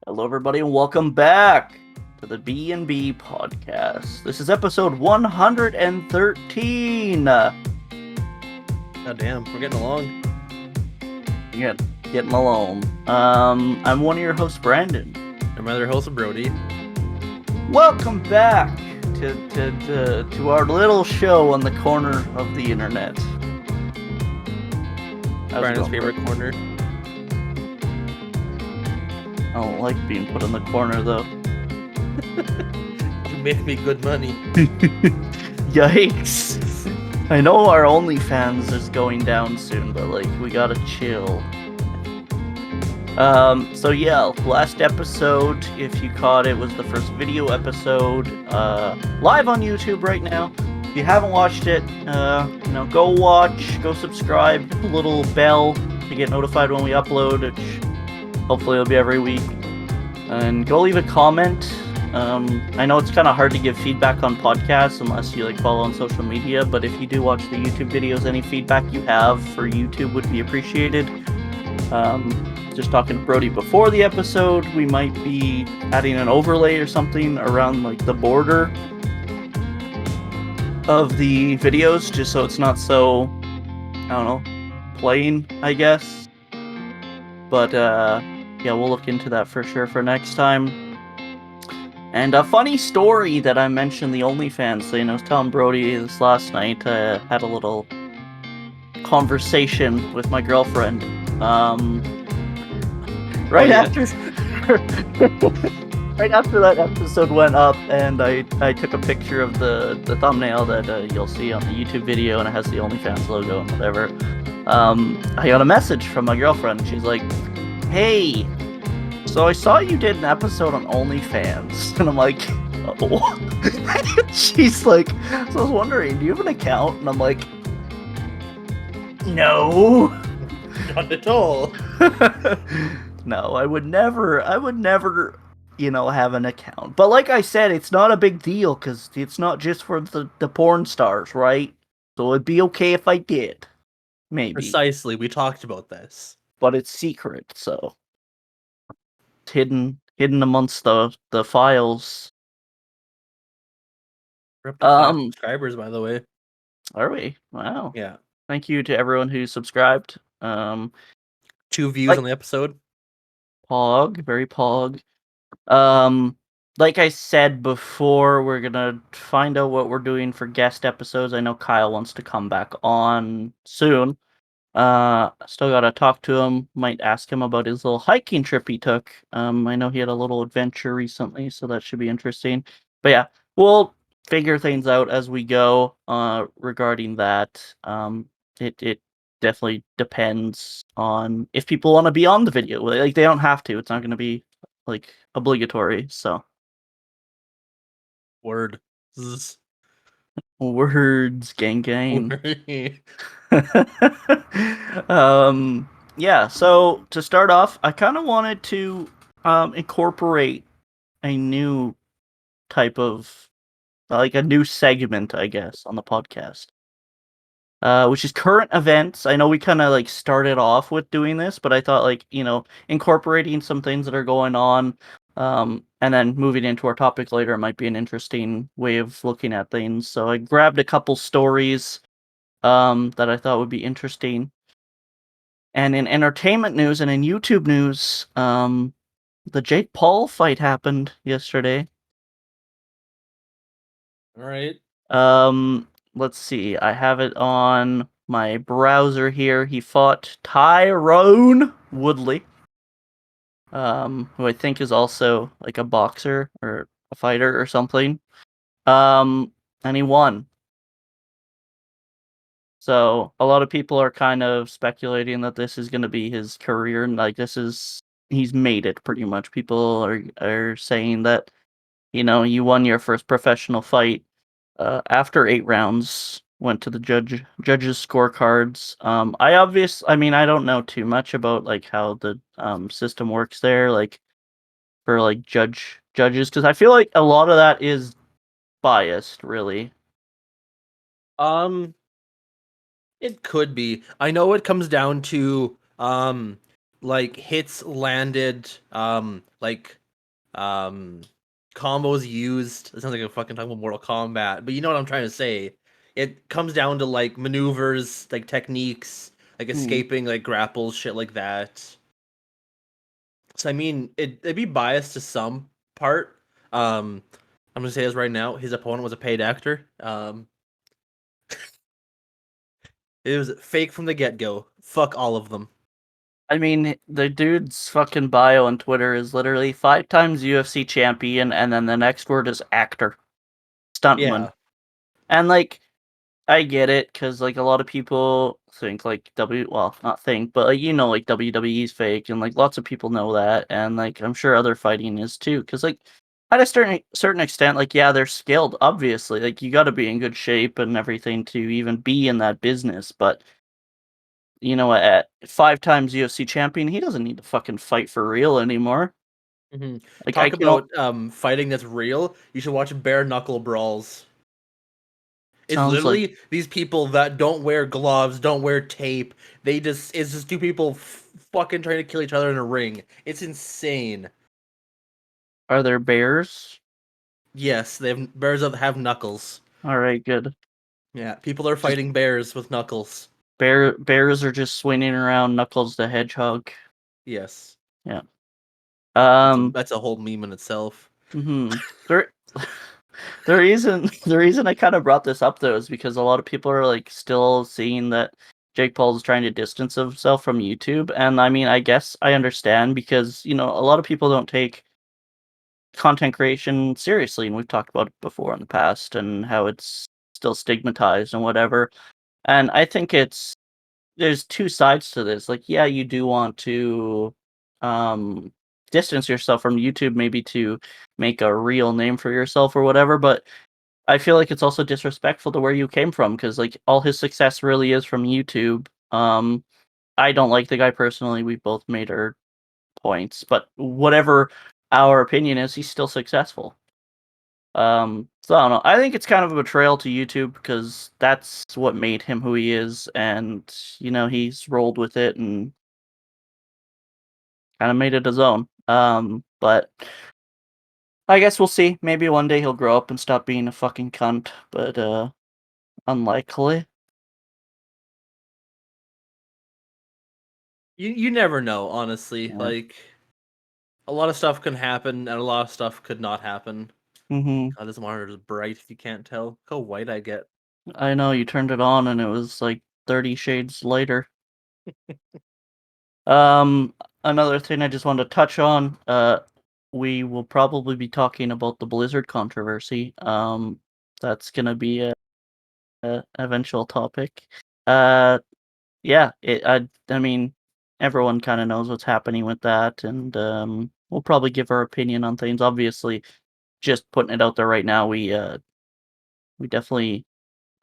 Hello, everybody, and welcome back to the B&B podcast. This is episode 113. God damn, we're getting along. Getting along. I'm one of your hosts, Brandon. I'm other host, Brody. Welcome back to our little show on the corner of the internet. Brandon's favorite corner. I don't like being put in the corner, though. You make me good money. Yikes. I know our OnlyFans is going down soon, but we gotta chill. So yeah, last episode, if you caught it, was the first video episode, live on YouTube right now. If you haven't watched it, go watch, go subscribe, hit the little bell to get notified when we upload, which hopefully it'll be every week. And go leave a comment. I know it's kind of hard to give feedback on podcasts unless you follow on social media, but if you do watch the YouTube videos, any feedback you have for YouTube would be appreciated. Just talking to Brody before the episode, we might be adding an overlay or something around the border of the videos, just so it's not so, I don't know, plain, I guess. But yeah, we'll look into that for sure for next time. And a funny story that I mentioned the OnlyFans thing, I was telling Brody this last night. I had a little conversation with my girlfriend. Right after that episode went up, and I took a picture of the thumbnail that you'll see on the YouTube video, and it has the OnlyFans logo and whatever. I got a message from my girlfriend. She's like, "Hey, so I saw you did an episode on OnlyFans," and I'm like, "Oh." She's like, "So I was wondering, do you have an account?" And I'm like, "No." Not at all. No, I would never, have an account. But like I said, it's not a big deal, because it's not just for the porn stars, right? So it'd be okay if I did. Maybe. Precisely, we talked about this. But it's secret, so it's hidden amongst the files. We're up to 5 subscribers, by the way. Are we? Wow. Yeah. Thank you to everyone who subscribed. 2 views on the episode. Pog, very pog. Like I said before, we're gonna find out what we're doing for guest episodes. I know Kyle wants to come back on soon. Still gotta talk to him. Might ask him about his little hiking trip he took. I know he had a little adventure recently, so that should be interesting. But yeah, we'll figure things out as we go. Regarding that, it definitely depends on if people want to be on the video. They don't have to. It's not going to be obligatory. So Word. words, gang. Yeah, so to start off, I kind of wanted to incorporate a new type of a new segment, I guess, on the podcast, which is current events. I know we kind of started off with doing this, but I thought incorporating some things that are going on, and then moving into our topic later might be an interesting way of looking at things. So I grabbed a couple stories that I thought would be interesting. And in entertainment news and in YouTube news, the Jake Paul fight happened yesterday. All right. Let's see. I have it on my browser here. He fought Tyrone Woodley, who I think is also a boxer or a fighter or something. And he won. So a lot of people are kind of speculating that this is going to be his career, and he's made it pretty much. People are saying that, you won your first professional fight after 8 rounds, went to the judges scorecards. I don't know too much about how the system works there, for judges, because I feel like a lot of that is biased, really. It could be. I know it comes down to like hits landed, like combos used. It sounds like a fucking talking about Mortal Kombat, but you know what I'm trying to say. It comes down to like maneuvers, like techniques, like Hmm. escaping, like grapples, shit like that. So I mean, it'd be biased to some part. I'm gonna say this right now. His opponent was a paid actor. It was fake from the get go. Fuck all of them. I mean, the dude's fucking bio on Twitter is literally 5 times UFC champion, and then the next word is actor, stuntman. Yeah. And like, I get it, because like a lot of people think like well, not think, but like, like WWE's fake, and like lots of people know that, and like I'm sure other fighting is too, because like at a certain extent, like yeah, they're skilled, obviously, like you got to be in good shape and everything to even be in that business, but at 5 times UFC champion, he doesn't need to fucking fight for real anymore. Hmm. Like I Talk can about fighting that's real. You should watch bare knuckle brawls. It's sounds like literally these people that don't wear gloves, don't wear tape. It's just two people fucking trying to kill each other in a ring. It's insane. are there bears? Yes, they have bears that have knuckles. All right, good. Yeah, people are Just fighting bears with knuckles. bears are just swinging around Knuckles the Hedgehog. Yes, Yeah. that's a Um. that's a whole meme in itself. There, the reason I kind of brought this up though is because a lot of people are like still seeing that Jake Paul is trying to distance himself from YouTube, and I mean, I guess I understand because a lot of people don't take content creation seriously, and we've talked about it before in the past, and how it's still stigmatized and whatever. And I think there's two sides to this. Like, yeah, you do want to um distance yourself from YouTube maybe to make a real name for yourself or whatever, but I feel like it's also disrespectful to where you came from, because like all his success really is from YouTube. I don't like the guy personally. We both made our points, but whatever our opinion is, he's still successful. So I don't know. I think it's kind of a betrayal to YouTube, because that's what made him who he is, and he's rolled with it and kind of made it his own. But I guess we'll see. Maybe one day he'll grow up and stop being a fucking cunt, but unlikely. You never know, honestly. Yeah. Like a lot of stuff can happen, and a lot of stuff could not happen. Mhm. God, this monitor is bright. If you can't tell, look how white I get. I know you turned it on and it was like 30 shades lighter. Um, Another thing I just wanted to touch on, we will probably be talking about the Blizzard controversy. That's gonna be a eventual topic. Uh, yeah, I mean, everyone kind of knows what's happening with that, and we'll probably give our opinion on things. Obviously, just putting it out there right now, we definitely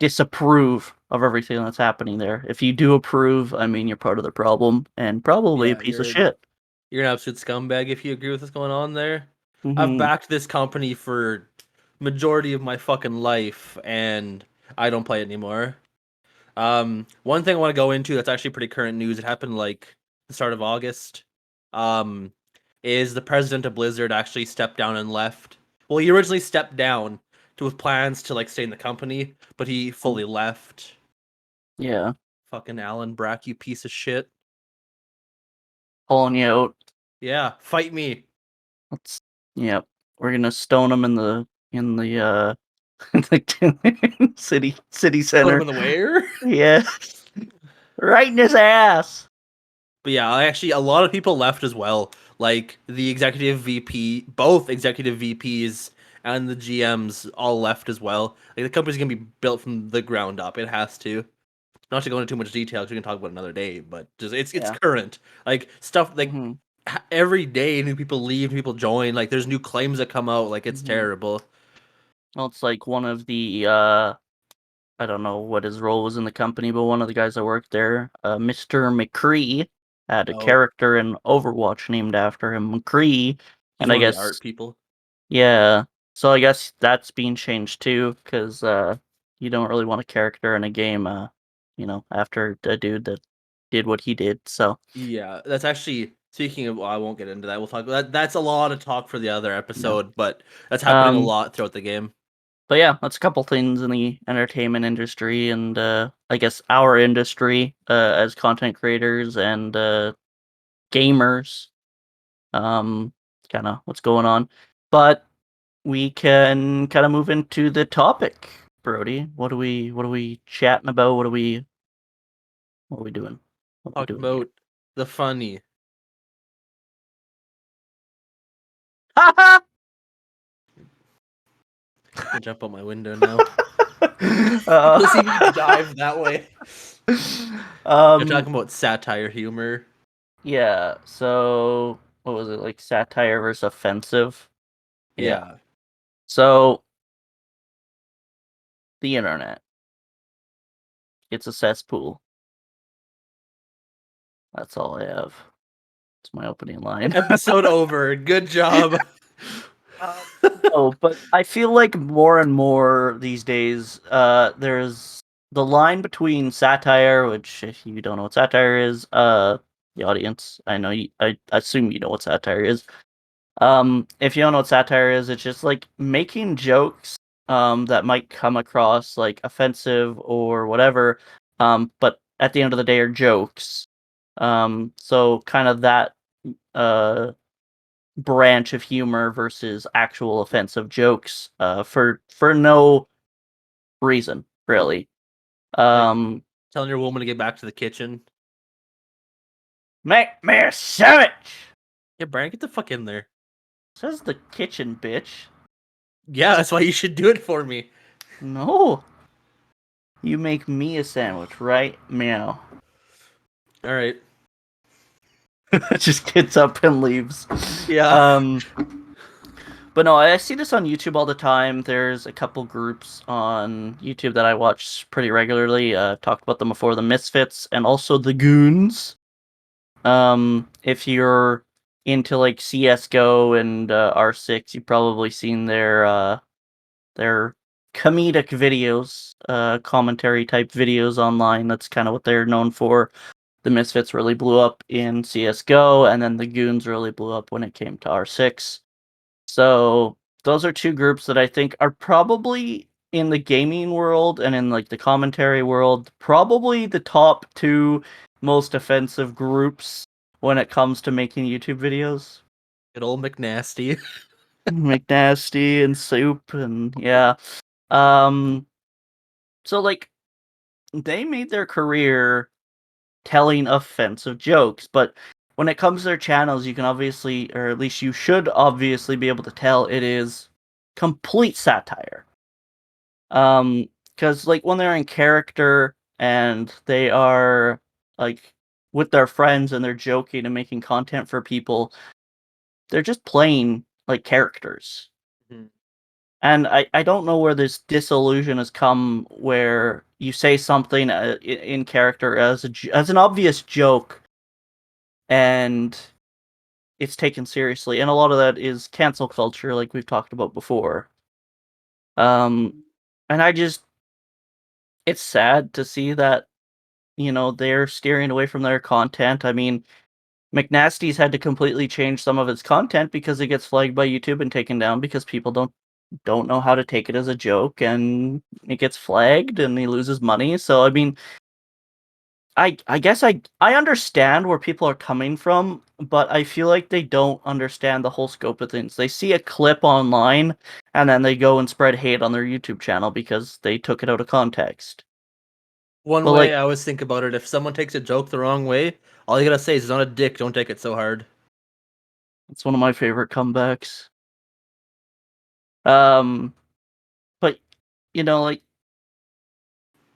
disapprove of everything that's happening there. If you do approve, I mean, you're part of the problem and probably a Yeah, piece of shit. you're an absolute scumbag if you agree with what's going on there. I've Mhm. backed this company for majority of my fucking life, and I don't play it anymore. One thing I want to go into that's actually pretty current news. It happened like the start of August. Um, is the president of Blizzard actually stepped down and left? Well, he originally stepped down with plans to like stay in the company, but he fully left. Yeah, Fucking Alan Brack, you piece of shit. pulling you out. Yeah, fight me. Let's. Yep. We're gonna stone him in the the city Put him center. in the where? Yeah, right in his ass. But yeah, actually, a lot of people left as well. Like the executive VP, both executive VPs and the GMs all left as well. Like the company's gonna be built from the ground up. It has to. Not to go into too much detail, 'cause we can talk about it another day. But just it's Yeah. current. Like stuff like Mhm. every day, new people leave, new people join. Like there's new claims that come out. Like it's Mhm. terrible. Well, it's like one of the I don't know what his role was in the company, but one of the guys that worked there, Mr. McCree, had a Oh, character in Overwatch named after him, McCree, he's and I one of the guess art people. yeah. So I guess that's being changed too, because you don't really want a character in a game, after a dude that did what he did. So Yeah, that's actually speaking of. Well, I won't get into that. We'll talk about that. That's a lot of talk for the other episode, but that's happening a lot throughout the game. But yeah, that's a couple things in the entertainment industry and I guess our industry as content creators and gamers. Kind of what's going on. But we can kind of move into the topic, Brody. What are we chatting about? What are we doing? What are we Talk doing here? about the funny. I can jump out my window now. You'll see me dive that way. You're talking about satire humor. Yeah, so what was it, like satire versus offensive? Yeah. So the internet, it's a cesspool. That's all I have. It's my opening line. Episode over. Good job. No, but I feel like more and more these days, there's the line between satire, which if you don't know what satire is, the audience, I assume you know what satire is. If you don't know what satire is, it's just like making jokes, that might come across like offensive or whatever, but at the end of the day are jokes. So kind of that, uh, branch of humor versus actual offensive jokes for no reason really. Like um telling your woman to get back to the kitchen. Make me a sandwich, Yeah, Brian, get the fuck in there. says the kitchen bitch. Yeah, that's why you should do it for me. No, you make me a sandwich right meow. All right. Just gets up and leaves. Yeah. But no, I see this on YouTube all the time. There's a couple groups on YouTube that I watch pretty regularly. Talked about them before, the Misfits and also the Goons. If you're into like CS:GO and R6, you've probably seen their comedic videos, commentary type videos online. That's kind of what they're known for. The Misfits really blew up in CS:GO, and then the Goons really blew up when it came to R6. So those are two groups that I think are probably in the gaming world and in like the commentary world, probably the top two most offensive groups when it comes to making YouTube videos. Good old McNasty. McNasty and Soup and yeah. Um so like they made their career telling offensive jokes, but when it comes to their channels, you can obviously, or at least you should obviously be able to tell it is complete satire. Because like when they're in character and they are like with their friends and they're joking and making content for people, they're just playing like characters. Mhm. And I don't know where this disillusion has come where you say something in character as as an obvious joke and it's taken seriously, and a lot of that is cancel culture like we've talked about before. And it's sad to see that, they're steering away from their content. I mean, McNasty's had to completely change some of its content because it gets flagged by YouTube and taken down because people don't know how to take it as a joke, and it gets flagged and he loses money. So I mean, I guess I understand where people are coming from, but I feel like they don't understand the whole scope of things. They see a clip online and then they go and spread hate on their YouTube channel because they took it out of context. One But way like, I always think about it, if someone takes a joke the wrong way, all you gotta say is, "It's not a dick. Don't take it so hard." it's one of my favorite comebacks. Um, but like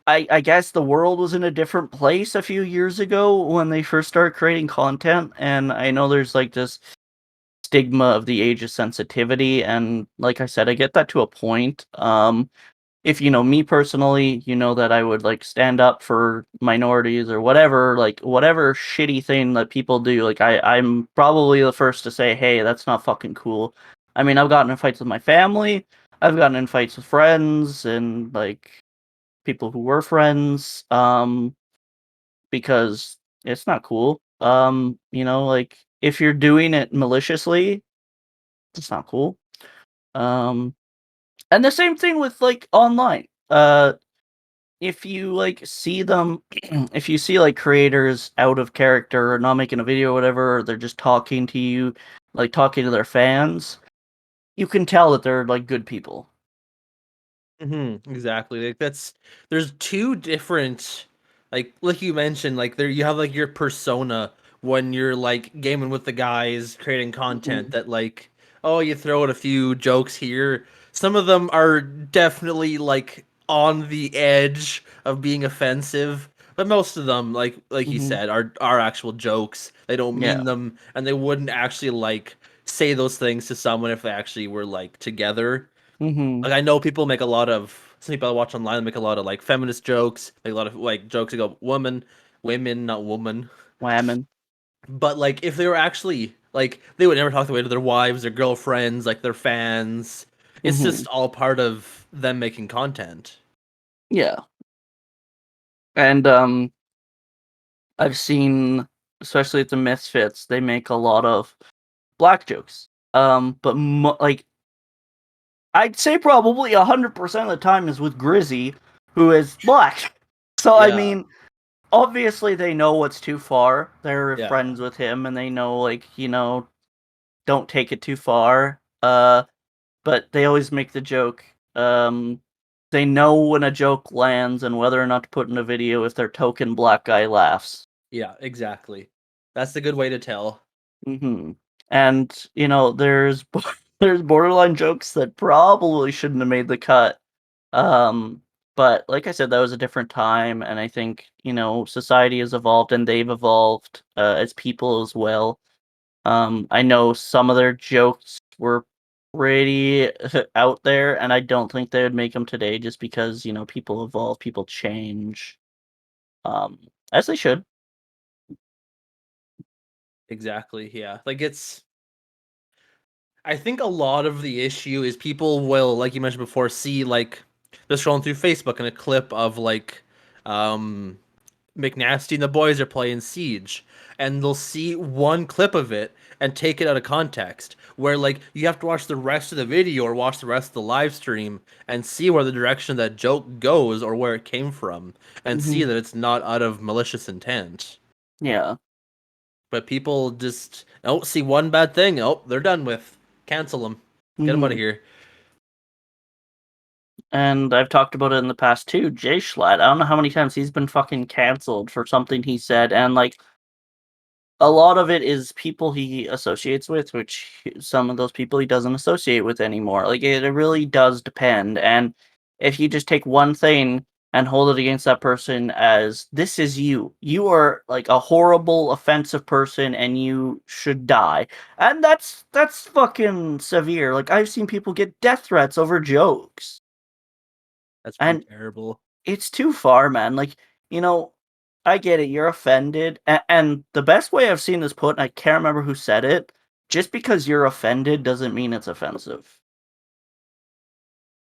I guess the world was in a different place a few years ago when they first started creating content, and I know there's like this stigma of the age of sensitivity, and like I said, I get that to a point. If you know me personally, you know that I would like stand up for minorities or whatever, like whatever shitty thing that people do. Like I'm probably the first to say, hey, that's not fucking cool. I mean, I've gotten in fights with my family, I've gotten in fights with friends and like people who were friends, because It's not cool. Like if you're doing it maliciously, it's not cool. And the same thing with like online. If you like see them, if you see like creators out of character or not making a video or whatever, or they're just talking to you, like talking to their fans, you can tell that they're like good people. Exactly. Like there's two different, like you mentioned, like there you have like your persona when you're like gaming with the guys, creating content Mhm. that like, oh, you throw out a few jokes here. Some of them are definitely like on the edge of being offensive, but most of them, like you Mhm. said, are actual jokes. They don't Yeah. mean them, and they wouldn't actually like say those things to someone if they actually were like together. Mhm. Like I know people make a lot of some people I watch online make a lot of like feminist jokes, make a lot of like jokes that go women, not woman. Whammon. But like if they were actually like they would never talk the way to their wives, their girlfriends, like their fans. It's Mhm. just all part of them making content. Yeah. And I've seen, especially at the Misfits, they make a lot of black jokes. But like I'd say probably 100% of the time is with Grizzy, who is black. So I Yeah, mean, obviously they know what's too far. They're yeah, friends with him, and they know like don't take it too far. But they always make the joke. They know when a joke lands and whether or not to put in a video if their token black guy laughs. yeah, exactly. That's the good way to tell. Hmm. And there's there's borderline jokes that probably shouldn't have made the cut. Um, but like I said, that was a different time, and I think society has evolved and they've evolved as people as well. I know some of their jokes were pretty out there, and I don't think they would make them today just because people evolve, people change, um, as they should. Exactly. Yeah. Like it's I think a lot of the issue is people will, like you mentioned before, see like they're scrolling through Facebook and a clip of like um McNasty and the boys are playing Siege, and they'll see one clip of it and take it out of context. Where like you have to watch the rest of the video or watch the rest of the live stream and see where the direction that joke goes or where it came from, and see Hmm. that it's not out of malicious intent. Yeah. But people just see one bad thing. Oh, they're done with. Cancel them. Get them out of Hmm. here. And I've talked about it in the past too. Jay Schlatt, I don't know how many times he's been fucking canceled for something he said, and like a lot of it is people he associates with, which some of those people he doesn't associate with anymore. Like it really does depend. And if you just take one thing and hold it against that person as this is you, you are like a horrible, offensive person, and you should die. And that's fucking severe. Like I've seen people get death threats over jokes, That's pretty and terrible. it's too far, man. Like, you know, I get it. You're offended. And the best way I've seen this put, and I can't remember who said it, just because you're offended doesn't mean it's offensive.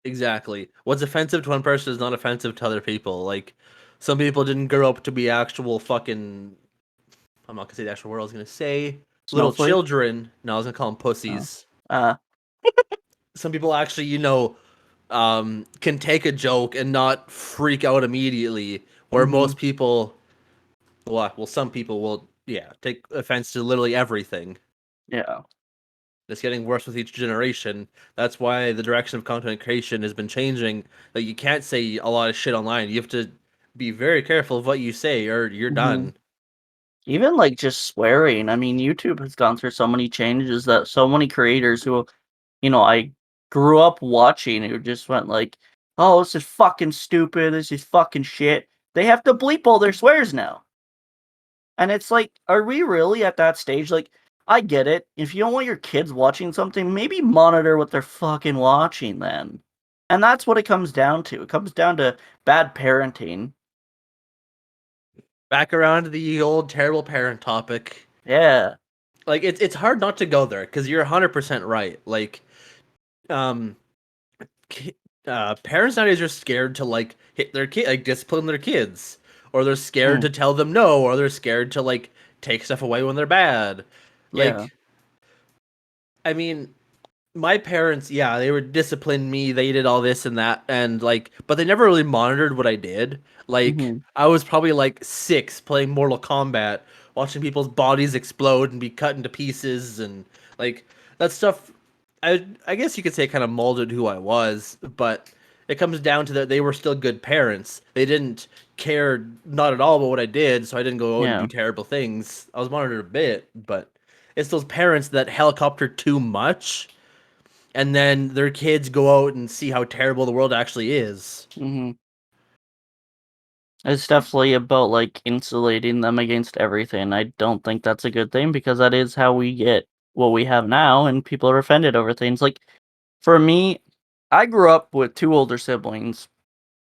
Exactly. What's offensive to one person is not offensive to other people. Like, some people didn't grow up to be actual fucking. I'm not gonna say the actual word I was gonna say. Little Snowflake? children. No, I was gonna call them Oh. pussies. Uh, Some people actually, can take a joke and not freak out immediately. Where mm-hmm. most people, well, some people will, yeah, take offense to literally everything. Yeah. It's getting worse with each generation. That's why the direction of content creation has been changing. Like you can't say a lot of shit online. You have to be very careful of what you say, or you're Mm-hmm. done. Even like just swearing. I mean, YouTube has gone through so many changes that so many creators who, I grew up watching who just went like, oh, this is fucking stupid. This is fucking shit. They have to bleep all their swears now. And it's like, are we really at that stage? Like, I get it. If you don't want your kids watching something, maybe monitor what they're fucking watching then. And that's what it comes down to. It comes down to bad parenting. Back around to the old terrible parent topic. Yeah. Like it's hard not to go there because you're 100% right. Like um parents nowadays are scared to like hit their kid, like discipline their kids, or they're scared to tell them no, or they're scared to like take stuff away when they're bad. Yeah. Like, I mean, my parents, yeah, they would discipline me. They did all this and that, and like, but they never really monitored what I did. Like, Hmm. I was probably like 6 playing Mortal Kombat, watching people's bodies explode and be cut into pieces, and like that stuff. I guess you could say kind of molded who I was, but it comes down to that they were still good parents. They didn't care not at all about what I did, so I didn't go out and do Yeah. terrible things. I was monitored a bit, but it's those parents that helicopter too much and then their kids go out and see how terrible the world actually is. Hmm. It's definitely about like insulating them against everything. I don't think that's a good thing because that is how we get what we have now, and people are offended over things. Like for me, I grew up with two older siblings.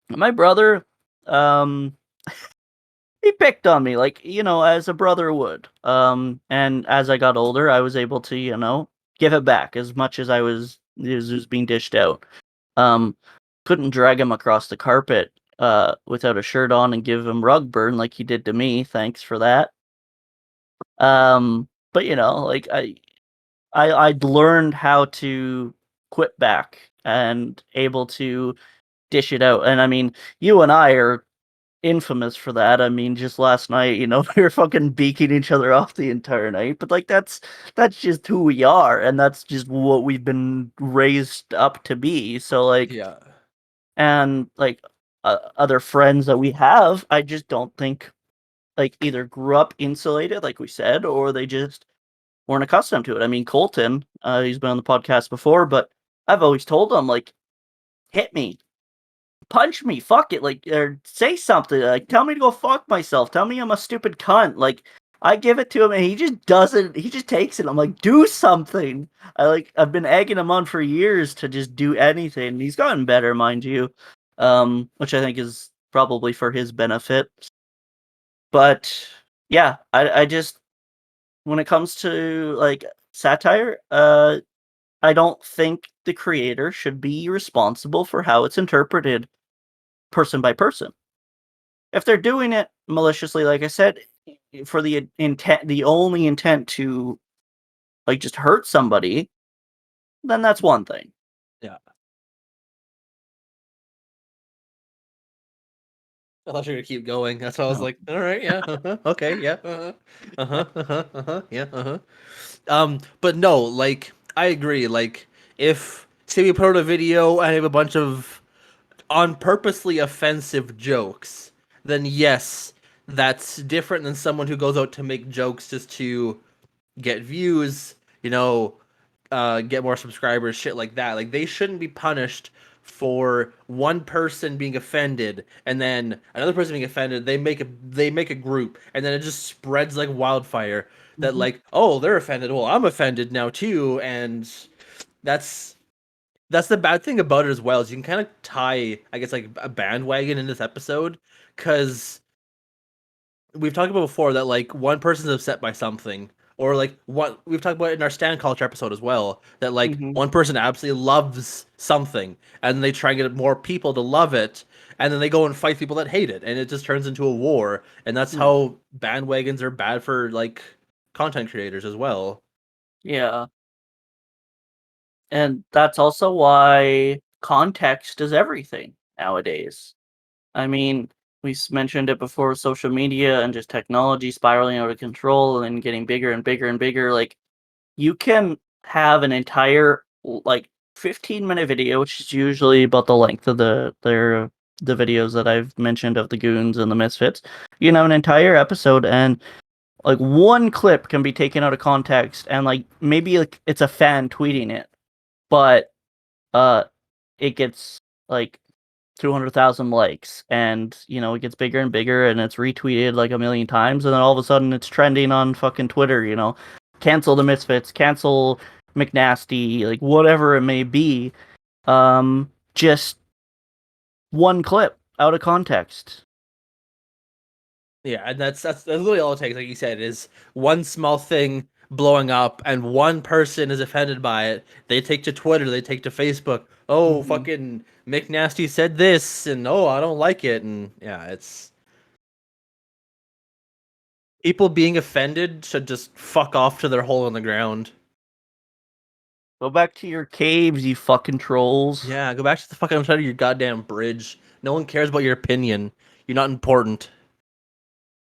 My brother, um, he picked on me like, as a brother would. And as I got older, I was able to, give it back as much as was being dished out. Um, couldn't drag him across the carpet without a shirt on and give him rug burn like he did to me. Thanks for that. But like I'd learned how to quit back and able to dish it out. And I mean, you and I are infamous for that. I mean, just last night, we were fucking beaking each other off the entire night. But like that's just who we are, and that's just what we've been raised up to be. So like, Yeah. and like other friends that we have, I just don't think like either grew up insulated, like we said, or they just weren't accustomed to it. I mean, Colton, he's been on the podcast before, but I've always told him like, hit me, punch me, fuck it, like, or say something, like, tell me to go fuck myself, tell me I'm a stupid cunt, like, I give it to him and he just doesn't, he just takes it. I'm like, do something. I've been egging him on for years to just do anything. He's gotten better, mind you, which I think is probably for his benefit. But yeah, I just, when it comes to like satire, I don't think the creator should be responsible for how it's interpreted person by person. If they're doing it maliciously, like I said, for the intent, the only intent to like just hurt somebody, then that's one thing. Yeah. I thought you were gonna keep going. That's why I was No. like, all right, yeah, okay, yeah, yeah, but no, like I agree. Like if say we put out a video and I have a bunch of on purposely offensive jokes, then yes, that's different than someone who goes out to make jokes just to get views, get more subscribers, shit like that. Like they shouldn't be punished for one person being offended and then another person being offended. They make a group and then it just spreads like wildfire. That Mhm. like, oh, they're offended. Well, I'm offended now too, and that's that's the bad thing about it as well. Is you can kind of tie, I guess, like a bandwagon in this episode because we've talked about before that like one person's upset by something or like what we've talked about in our stand culture episode as well that like Mhm. one person absolutely loves something and they try and get more people to love it and then they go and fight people that hate it and it just turns into a war and that's Yeah. how bandwagons are bad for like content creators as well. Yeah. And that's also why context is everything nowadays. I mean, mentioned it before with social media and just technology spiraling out of control and getting bigger and bigger and bigger. Like, you can have an entire, like, 15-minute video, which is usually about the length of the videos that I've mentioned of the goons and the misfits. You can have an entire episode and like one clip can be taken out of context and like maybe like it's a fan tweeting it, but uh it gets like 200,000 likes and it gets bigger and bigger and it's retweeted like a million times and then all of a sudden it's trending on fucking Twitter, cancel the misfits, cancel McNasty, like whatever it may be. Just one clip out of context. Yeah, and that's really all it takes. Like you said, is one small thing blowing up, and one person is offended by it. They take to Twitter, they take to Facebook. Oh, Hmm. fucking McNasty said this, and oh, I don't like it, and yeah, it's People being offended should just fuck off to their hole in the ground. Go back to your caves, you fucking trolls. Yeah, go back to the fucking side of your goddamn bridge. No one cares about your opinion. You're not important.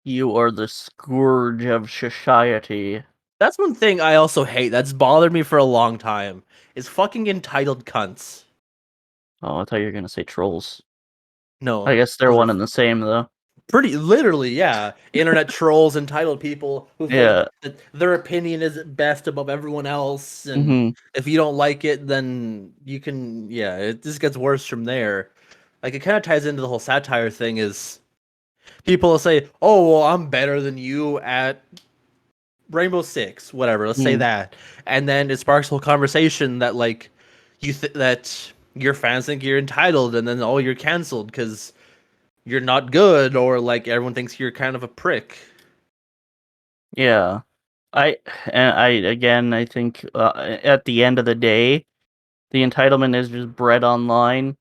You are the scourge of society. That's one thing I also hate that's bothered me for a long time is fucking entitled cunts. Oh, I thought you were gonna say trolls. No, I guess they're those are one and the same, though. pretty literally, yeah. Internet trolls, entitled people who think Yeah. that their opinion is best above everyone else, and Mm-hmm. if you don't like it, then you can. Yeah, it just gets worse from there. Like it kind of ties into the whole satire thing. Is people will say, "Oh, well, I'm better than you at Rainbow Six, whatever." Let's say Mm. that, and then it sparks a whole conversation that like that your fans think you're entitled, and then you're canceled because you're not good, or like everyone thinks you're kind of a prick. Yeah. I think at the end of the day, the entitlement is just bred online.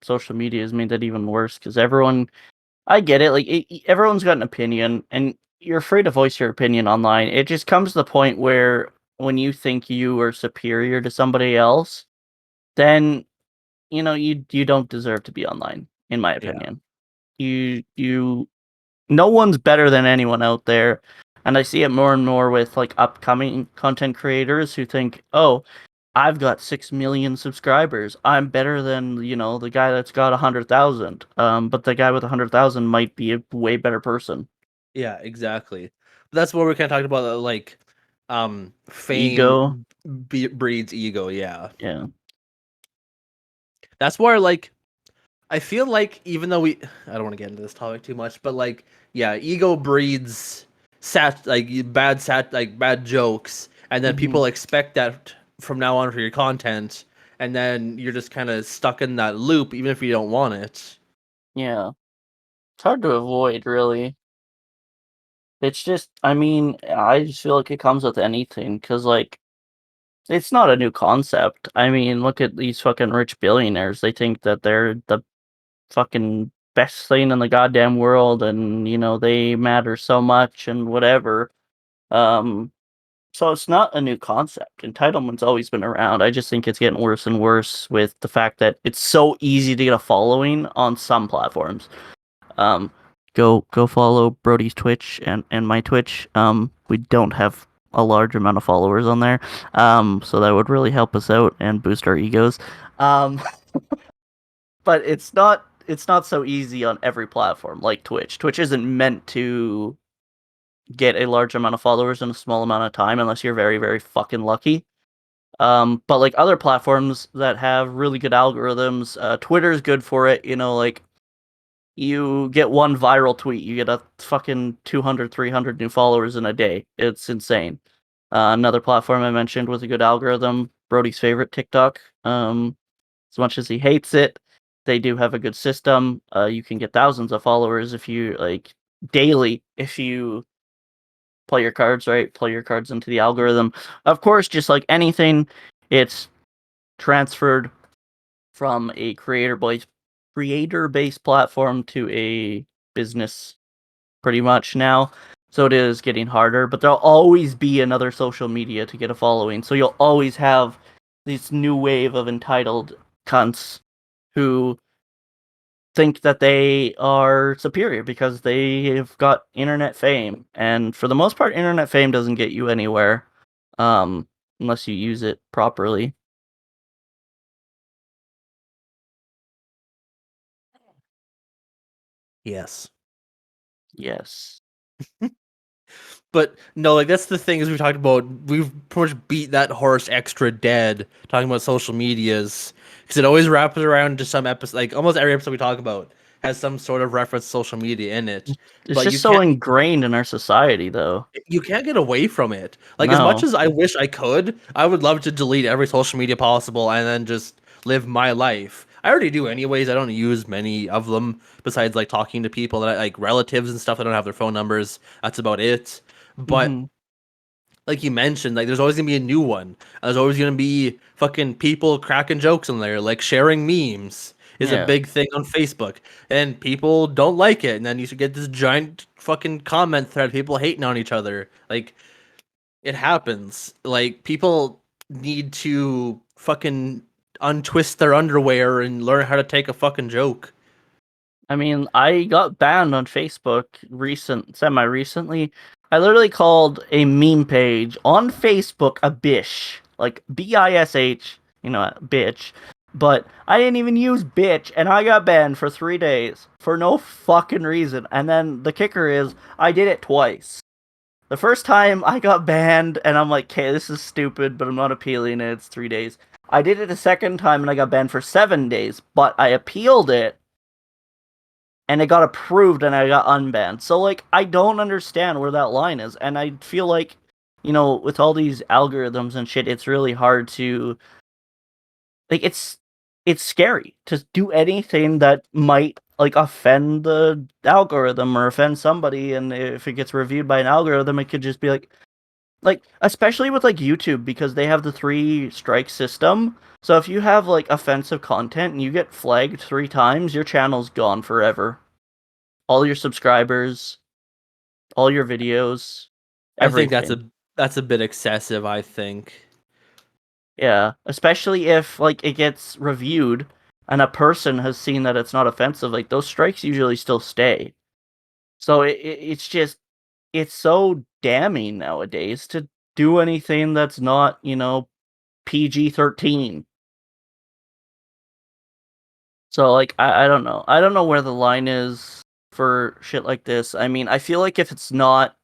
Social media has made that even worse because I get it. Like everyone's got an opinion, and you're free to voice your opinion online. It just comes to the point where when you think you are superior to somebody else, then you don't deserve to be online, in my Yeah. opinion. You no one's better than anyone out there. And I see it more and more with like upcoming content creators who think, "Oh, I've got 6 million subscribers. I'm better than, the guy that's got 100,000." But the guy with 100,000 might be a way better person. Yeah, exactly. That's what we're kind of talking about, like, Ego. fame breeds ego. Yeah, Yeah. that's where like I feel like even though I don't want to get into this topic too much, but like, yeah, ego breeds bad jokes, and then Hmm. people expect that from now on for your content, and then you're just kind of stuck in that loop, even if you don't want it. Yeah. It's hard to avoid, really. It's just, I mean, I just feel like it comes with anything, because, like, it's not a new concept. I mean, look at these fucking rich billionaires. They think that they're the fucking best thing in the goddamn world, and they matter so much and whatever. Um, so it's not a new concept. Entitlement's always been around. I just think it's getting worse and worse with the fact that it's so easy to get a following on some platforms. Um, go follow Brody's Twitch and my Twitch. We don't have a large amount of followers on there. So that would really help us out and boost our egos. Um, but it's not so easy on every platform like Twitch. Twitch isn't meant to get a large amount of followers in a small amount of time unless you're very, very fucking lucky. But like other platforms that have really good algorithms, Twitter's good for it. Like you get one viral tweet, you get a fucking 200, 300 new followers in a day. It's insane. Another platform I mentioned with a good algorithm, Brody's favorite, TikTok. As much as he hates it, they do have a good system. You can get thousands of followers if you like daily if you play your cards right, play your cards into the algorithm. Of course, just like anything, it's transferred from a creator based platform to a business pretty much now. So it is getting harder, but there'll always be another social media to get a following. So you'll always have this new wave of entitled cunts who think that they are superior because they've got internet fame. And for the most part, internet fame doesn't get you anywhere unless you use it properly. Yes. Yes. But no, like that's the thing is we've talked about. We've pretty much beat that horse extra dead talking about social medias because it always wraps around to some episode. Like almost every episode we talk about has some sort of reference to social media in it. It's But just so ingrained in our society, though. you can't get away from it. Like as much No. as I wish I could, I would love to delete every social media possible and then just live my life. I already do anyways. I don't use many of them besides like talking to people that I like relatives and stuff. I don't have their phone numbers. That's about it. But Hmm. like you mentioned, like there's always gonna be a new one. There's always gonna be fucking people cracking jokes in there, like sharing memes is a Yeah. big thing on Facebook, and people don't like it, and then you should get this giant fucking comment thread, people hating on each other. Like, it happens. Like, people need to fucking untwist their underwear and learn how to take a fucking joke. I mean, I got banned on Facebook semi-recently. I literally called a meme page on Facebook a bish, like BISH, bitch. But I didn't even use bitch, and I got banned for 3 days for no fucking reason. And then the kicker is, I did it twice. The first time I got banned, and I'm like, okay, this is stupid, but I'm not appealing it. It's 3 days. I did it a second time, and I got banned for 7 days, but I appealed it and it got approved and I got unbanned. So like I don't understand where that line is, and I feel like with all these algorithms and shit, it's really hard to like it's scary to do anything that might like offend the algorithm or offend somebody, and if it gets reviewed by an algorithm, it could just be like especially with like YouTube, because they have the 3 strike system. So if you have like offensive content and you get flagged 3 times, your channel's gone forever. All your subscribers, all your videos, I think everything. that's a bit excessive, I think. Yeah, especially if like it gets reviewed and a person has seen that it's not offensive, like those strikes usually still stay. So it's just it's so damning nowadays to do anything that's not, PG-13. So like I don't know. I don't know where the line is for shit like this. I mean, I feel like if it's not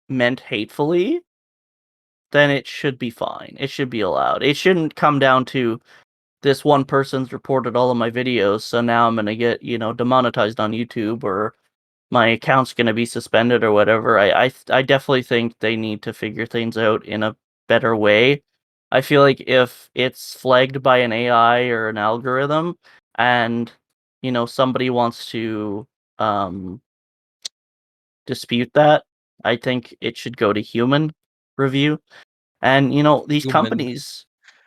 meant hatefully, then it should be fine. It should be allowed. It shouldn't come down to this one person's reported all of my videos, so now I'm gonna get, demonetized on YouTube, or my account's gonna be suspended or whatever. I definitely think they need to figure things out in a better way. I feel like if it's flagged by an AI or an algorithm, and somebody wants to um dispute that, I think it should go to human review. And these Human. companies,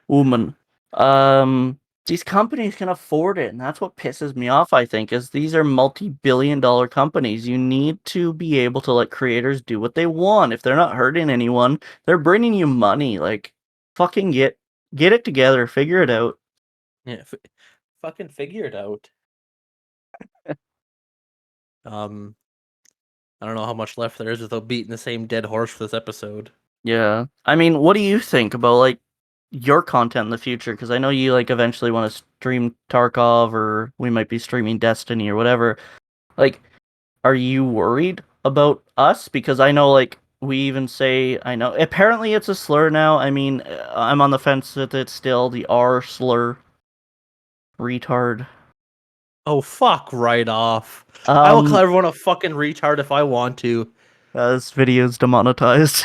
woman, um, these companies can afford it, and that's what pisses me off. I think is these are multi-billion-dollar companies. You need to be able to let creators do what they want. If they're not hurting anyone, they're bringing you money. Like, fucking get it together, figure it out. Yeah, fucking figure it out. Um, I don't know how much left there is without beating the same dead horse for this episode. Yeah, I mean, what do you think about like your content in the future? Because I know you like eventually want to stream Tarkov, or we might be streaming Destiny or whatever. Like, are you worried about us? Because I know, like, we even say, I know, apparently it's a slur now. I mean, I'm on the fence with it still, the R slur. Retard. Oh, fuck right off. I will call Um, everyone a fucking retard if I want to. this video's demonetized.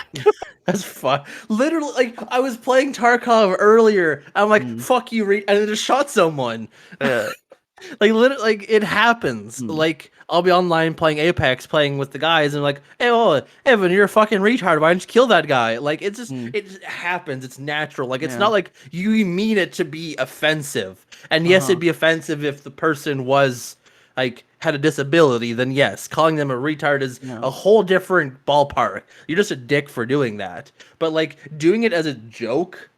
That's fun. Literally, like, I was playing Tarkov earlier. I'm like, Hmm. fuck you, and then just shot someone. Yeah. Like, literally, like, it happens. Hmm. Like, I'll be online playing Apex, playing with the guys, and like, hey, oh, Evan, you're a fucking retard. Why didn't you kill that guy? Like, Hmm. it just happens. It's natural. Like, it's Yeah. not like you mean it to be offensive. And yes, Uh-huh. it'd be offensive if the person was, like, had a disability, then yes, calling them a retard is Yeah. a whole different ballpark. You're just a dick for doing that. But, like, doing it as a joke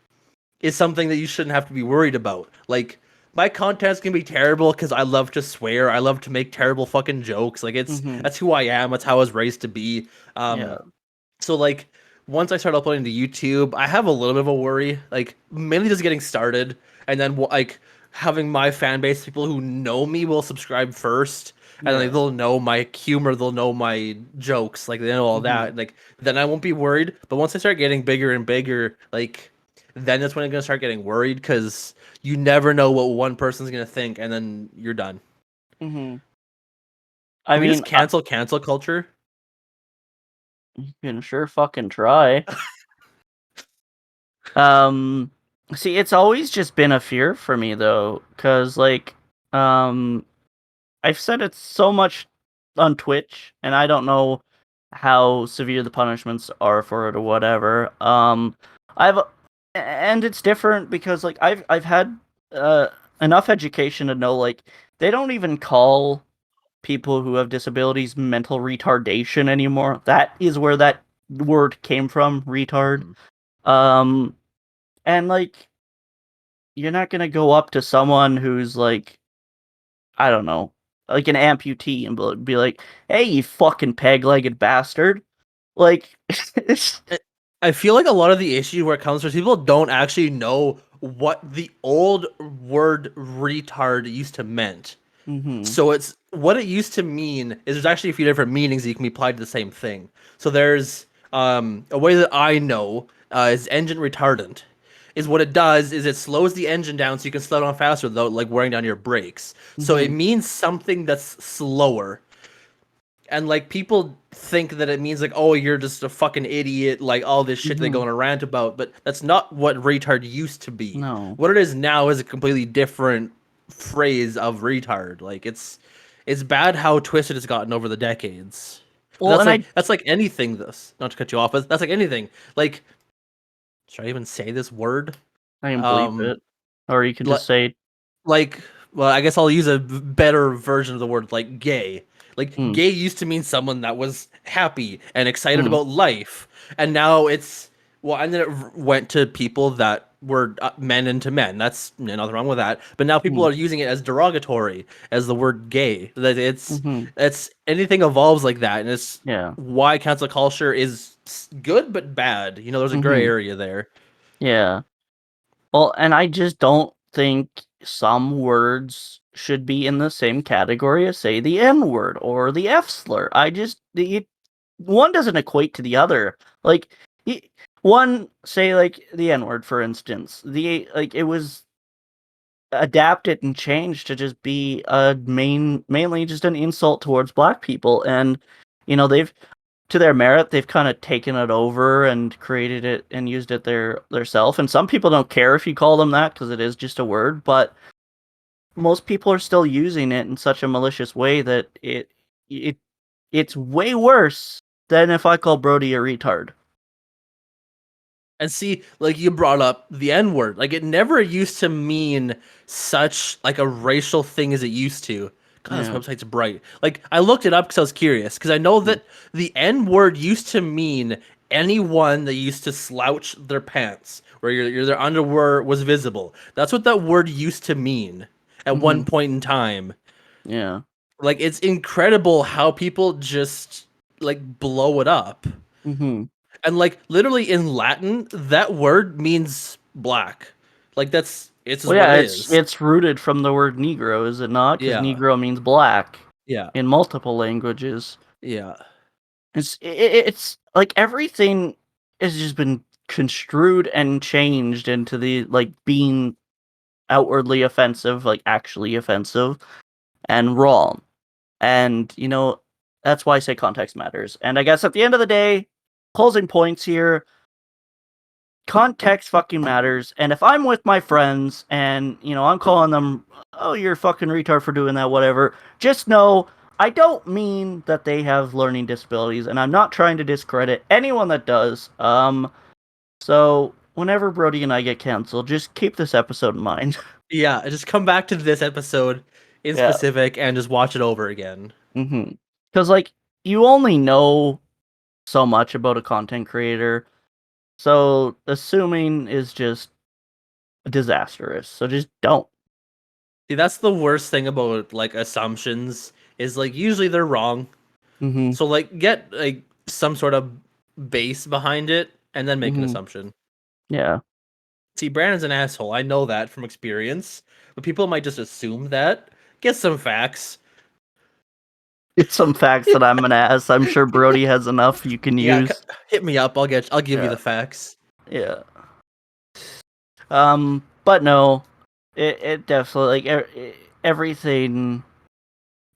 is something that you shouldn't have to be worried about. Like, my content's gonna be terrible because I love to swear. I love to make terrible fucking jokes. Like, Hmm. that's who I am. That's how I was raised to be. Yeah. So like once I start uploading to YouTube, I have a little bit of a worry. Like mainly just getting started, and then like having my fan base, people who know me will subscribe first, and like Yeah. they'll know my humor, they'll know my jokes, like they know all Hmm. that. Like then I won't be worried. But once I start getting bigger and bigger, like then that's when I'm gonna start getting worried because you never know what one person's gonna think, and then you're done. Hmm. I Can we mean, just cancel culture? you can sure fucking try. Um, See, it's always just been a fear for me though, because like, um, I've said it so much on Twitch, and I don't know how severe the punishments are for it or whatever. I've and it's different because like I've had enough education to know like they don't even call people who have disabilities mental retardation anymore. That is where that word came from, retard. And like, you're not gonna go up to someone who's like, I don't know, like an amputee and be like, "Hey, you fucking peg-legged bastard!" Like, it's I feel like a lot of the issue where it comes from people don't actually know what the old word retard used to meant. mm-hmm, So it's what it used to mean is there's actually a few different meanings that you can be applied to the same thing. So there's a way that I know is engine retardant. Is what it does is it slows the engine down so you can slow down faster without like wearing down your brakes. So it mm-hmm, means something that's slower. And like people think that it means like, oh, you're just a fucking idiot, like all this shit they mm-hmm. go on a rant about, but that's not what retard used to be. No. What it is now is a completely different phrase of retard. Like it's bad how twisted it's gotten over the decades. But Well, and I that's like anything this not to cut you off, but that's like anything. Like should I even say this word? can bleep Um it, or you can li- just say, like well, I guess I'll use a better version of the word like gay. Like mm, gay used to mean someone that was happy and excited mm, about life, and now it's well, and then it went to people that were men into men. That's nothing wrong with that. But now people mm, are using it as derogatory as the word gay. That mm-hmm, it's anything evolves like that, and it's yeah, why cancel culture is good but bad. You know, there's a gray mm-hmm, area there. yeah. Well, and I just don't think some words should be in the same category as, say, the N word or the F slur. One doesn't equate to the other. Like, one, say, like the N word, for instance, it was adapted and changed to just be mainly just an insult towards black people, and they've, to their merit, they've kind of taken it over and created it and used it their self. And some people don't care if you call them that because it is just a word, but most people are still using it in such a malicious way that it it's way worse than if I call Brody a retard. And see, like you brought up the N word, like it never used to mean such like a racial thing as it used to. God, this Yeah. website's bright. Like I looked it up because I was curious because I know Mm. that the N word used to mean anyone that used to slouch their pants, where their underwear was visible. That's what that word used to mean at one Mhm. point in time. Yeah. Like it's incredible how people just like blow it up. Mhm. And like literally in Latin, that word means black. Like it's just Well, what yeah, it it's is. it's rooted from the word Negro, is it not? Because Yeah. Negro means black Yeah. in multiple languages. Yeah. It's like everything has just been construed and changed into the like being outwardly offensive, like actually offensive and wrong. And that's why I say context matters. And I guess at the end of the day, closing points here, context fucking matters. And if I'm with my friends and I'm calling them, "Oh, you're a fucking retard for doing that," whatever, just know I don't mean that they have learning disabilities, and I'm not trying to discredit anyone that does. So whenever Brody and I get canceled, just keep this episode in mind. Yeah. I just come back to this episode in Yeah. specific and just watch it over again. Because like you only know so much about a content creator, so assuming is just disastrous. So just don't. See, that's the worst thing about like assumptions is like usually they're wrong. Mm-hmm. So like get like some sort of base behind it and then make an Mm-hmm. assumption. Yeah. See, Brandon's an asshole. I know that from experience, but people might just assume that. Get some facts. It's some facts that I'm an ass. I'm sure Brody has enough you can Yeah, use. hit me up. I'll give you Yeah. the facts. Yeah. But no, it definitely like everything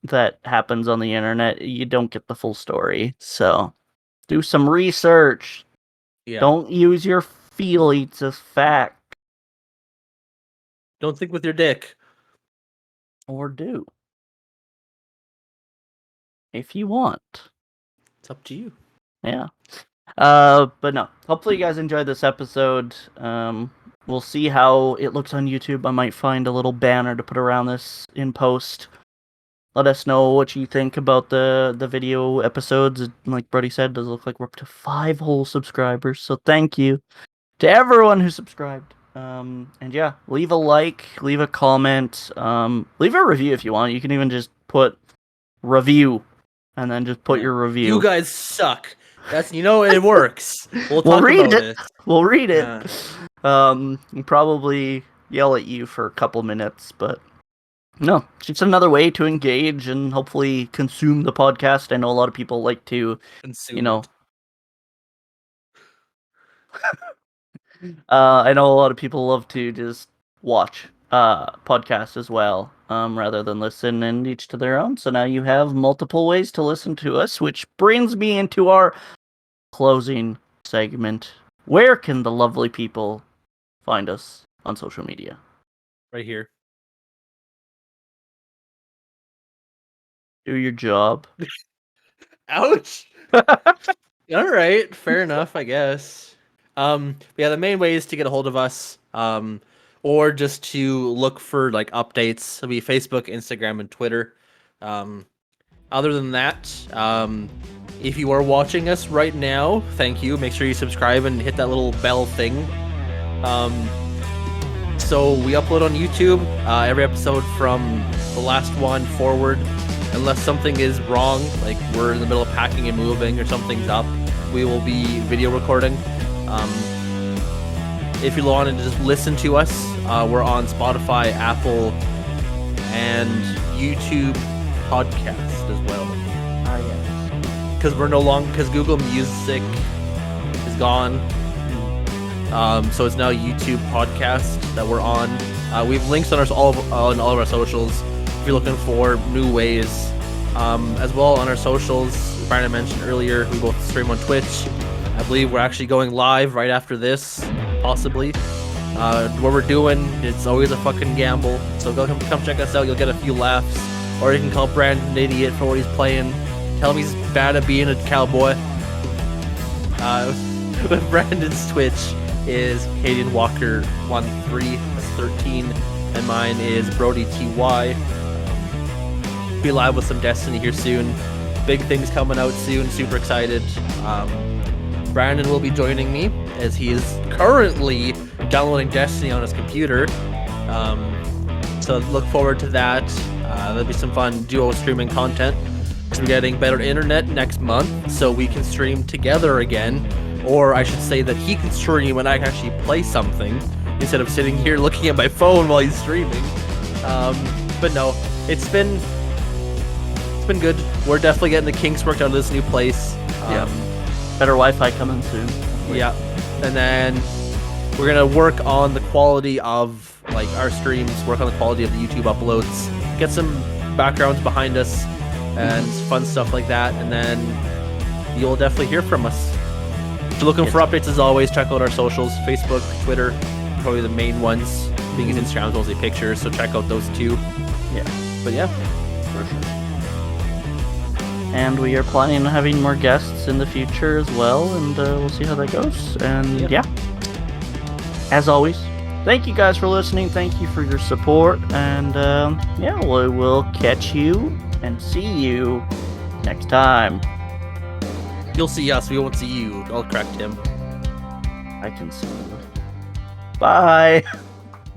that happens on the internet, you don't get the full story. So do some research. Yeah. Don't use your feelings as fact, Don't think with your dick. or do if you want. It's up to you. Yeah. But no. Hopefully you guys enjoyed this episode. We'll see how it looks on YouTube. I might find a little banner to put around this in post. let us know what you think about the video episodes. Like Brody said, does look like we're up to 5 whole subscribers. So thank you to everyone who subscribed. And yeah, leave a like, leave a comment, leave a review if you want. You can even just put review and then just put your review. You guys suck. That's it works. We'll We'll talk read about it. We'll read it. We'll probably yell at you for a couple minutes, but no, it's just another way to engage and hopefully consume the podcast. I know a lot of people like to, Consume it. I know a lot of people love to just watch podcasts as well, rather than listen, and each to their own. So now you have multiple ways to listen to us, which brings me into our closing segment. Where can the lovely people find us on social media? Right here. Do your job. Ouch. All right, fair enough, I guess. Yeah, the main ways to get a hold of us, or just to look for like updates, it'll be Facebook, Instagram, and Twitter. Other than that, if you are watching us right now, thank you. Make sure you subscribe and hit that little bell thing. So we upload on YouTube every episode from the last one forward, unless something is wrong, like we're in the middle of packing and moving or something's up, we will be video recording. If you want to just listen to us, we're on Spotify, Apple, and YouTube podcast as well. Yes. Because we're no longer, because Google Music is gone. So it's now YouTube podcast that we're on. We have links on all of our socials if you're looking for new ways. As well on our socials, Brandon mentioned earlier, we both stream on Twitch. I believe we're actually going live right after this, possibly. What we're doing, it's always a fucking gamble. So come check us out. You'll get a few laughs, or you can call Brandon an idiot for what he's playing. Tell him he's bad at being a cowboy. Brandon's Twitch is Caden Walker 13, that's 13, and mine is Brody TY. Be live with some Destiny here soon. Big things coming out soon. Super excited. Brandon will be joining me as he is currently downloading Destiny on his computer. So look forward to that. There'll be some fun duo streaming content. We're getting better internet next month, so we can stream together again. Or I should say that he can stream and I can actually play something instead of sitting here looking at my phone while he's streaming. But no, it's been good. We're definitely getting the kinks worked out of this new place. Better Wi-Fi coming soon. Yeah, and then we're gonna work on the quality of like our streams, work on the quality of the YouTube uploads, get some backgrounds behind us, and fun stuff like that. And then you'll definitely hear from us. If you're looking for updates, as always, check out our socials: Facebook, Twitter, probably the main ones. Being Instagram's mostly pictures, so check out those two. Yeah, but yeah, for sure. And we are planning on having more guests in the future as well, and we'll see how that goes. And yeah, as always, thank you guys for listening. Thank you for your support, and yeah, we will catch you and see you next time. You'll see us, we won't see you. I'll correct him. I can see you. Bye.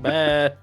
Bye.